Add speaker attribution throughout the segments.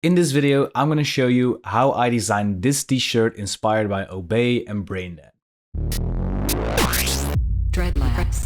Speaker 1: In this video, I'm going to show you how I designed this t-shirt inspired by Obey and Braindead.
Speaker 2: Dreadlabs.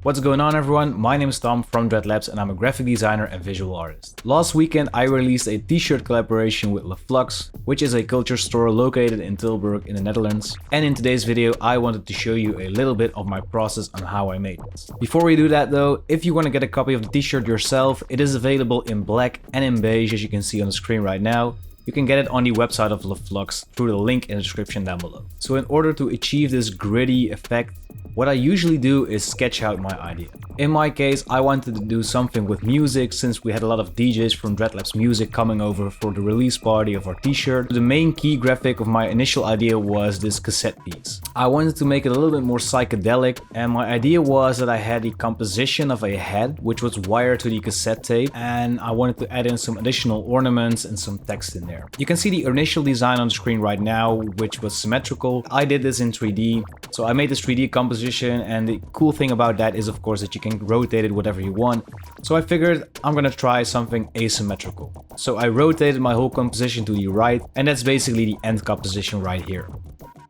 Speaker 1: What's going on, everyone? My name is Tom from Dreadlabs and I'm a graphic designer and visual artist. Last weekend I released a t-shirt collaboration with Flux, which is a culture store located in Tilburg in the Netherlands. And in today's video I wanted to show you a little bit of my process on how I made this. Before we do that though, if you want to get a copy of the t-shirt yourself, it is available in black and in beige, as you can see on the screen right now. You can get it on the website of Flux through the link in the description down below. So in order to achieve this gritty effect, what I usually do is sketch out my idea. In my case, I wanted to do something with music since we had a lot of DJs from Dreadlabs Music coming over for the release party of our t-shirt. The main key graphic of my initial idea was this cassette piece. I wanted to make it a little bit more psychedelic, and my idea was that I had the composition of a head which was wired to the cassette tape, and I wanted to add in some additional ornaments and some text in there. You can see the initial design on the screen right now, which was symmetrical. I did this in 3D, so I made this 3D composition, and the cool thing about that is of course that you can rotate it whatever you want. So I figured I'm gonna try something asymmetrical. So I rotated my whole composition to the right, and that's basically the end composition right here.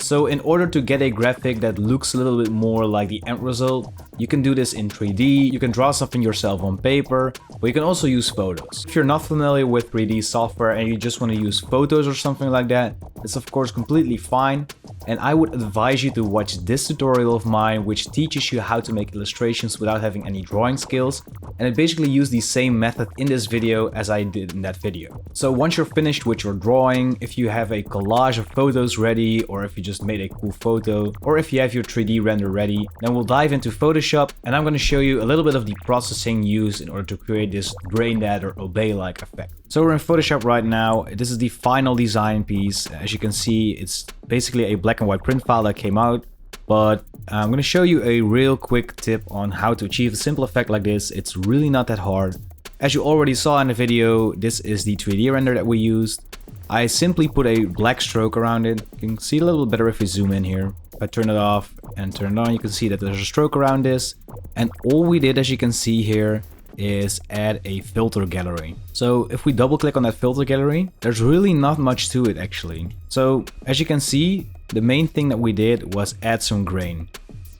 Speaker 1: So in order to get a graphic that looks a little bit more like the end result, you can do this in 3D, you can draw something yourself on paper, but you can also use photos. If you're not familiar with 3D software and you just want to use photos or something like that, it's of course completely fine. And I would advise you to watch this tutorial of mine, which teaches you how to make illustrations without having any drawing skills. And I basically use the same method in this video as I did in that video. So once you're finished with your drawing, if you have a collage of photos ready, or if you just made a cool photo, or if you have your 3D render ready, then we'll dive into Photoshop, and I'm going to show you a little bit of the processing used in order to create this Braindead or Obey-like effect. So we're in Photoshop right now. This is the final design piece. As you can see, it's basically a black and white print file that came out, but I'm going to show you a real quick tip on how to achieve a simple effect like this. It's really not that hard. As you already saw in the video, this is the 3D render that we used. I simply put a black stroke around it. You can see it a little better if we zoom in here. If I turn it off and turn it on, you can see that there's a stroke around this. And all we did, as you can see here, is add a filter gallery. So if we double click on that filter gallery, there's really not much to it actually. So as you can see, the main thing that we did was add some grain.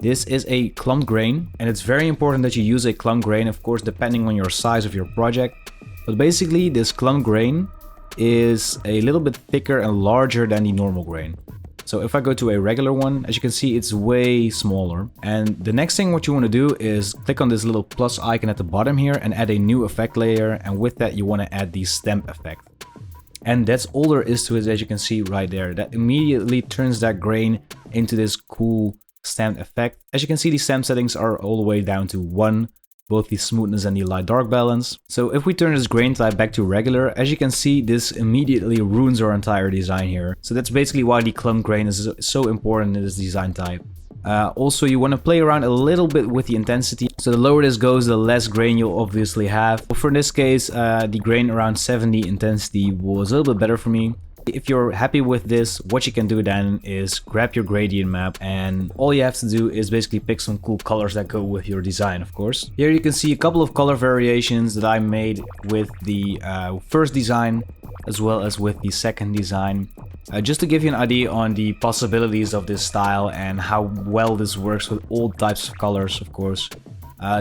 Speaker 1: This is a clump grain, and it's very important that you use a clump grain, of course, depending on your size of your project. But basically this clump grain is a little bit thicker and larger than the normal grain. So if I go to a regular one, as you can see, it's way smaller. And the next thing what you want to do is click on this little plus icon at the bottom here and add a new effect layer. And with that, you want to add the stamp effect. And that's all there is to it, as you can see right there. That immediately turns that grain into this cool stamped effect. As you can see, the stamp settings are all the way down to 1. Both the smoothness and the light dark balance. So if we turn this grain type back to regular, as you can see, this immediately ruins our entire design here. So that's basically why the clump grain is so important in this design type. Also, you want to play around a little bit with the intensity. So the lower this goes, the less grain you'll obviously have. But for this case, the grain around 70 intensity was a little bit better for me. If you're happy with this, what you can do then is grab your gradient map, and all you have to do is basically pick some cool colors that go with your design, of course. Here you can see a couple of color variations that I made with the first design as well as with the second design. Just to give you an idea on the possibilities of this style and how well this works with all types of colors, of course.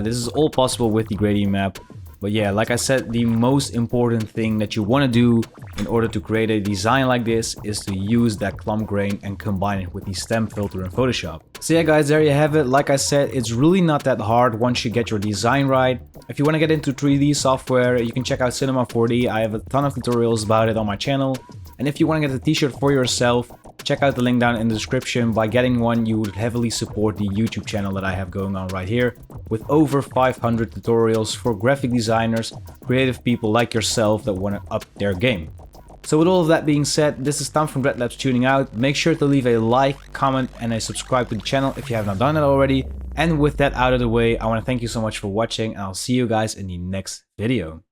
Speaker 1: This is all possible with the gradient map. But yeah, like I said, the most important thing that you want to do in order to create a design like this is to use that clump grain and combine it with the stamp filter in Photoshop. So yeah guys, there you have it. Like I said, it's really not that hard once you get your design right. If you want to get into 3D software, you can check out Cinema 4D. I have a ton of tutorials about it on my channel. And if you want to get a t-shirt for yourself, check out the link down in the description. By getting one, you would heavily support the YouTube channel that I have going on right here, with over 500 tutorials for graphic designers, creative people like yourself that want to up their game. So with all of that being said, this is Tom from Dreadlabs tuning out. Make sure to leave a like, comment, and a subscribe to the channel if you have not done it already. And with that out of the way, I want to thank you so much for watching, and I'll see you guys in the next video.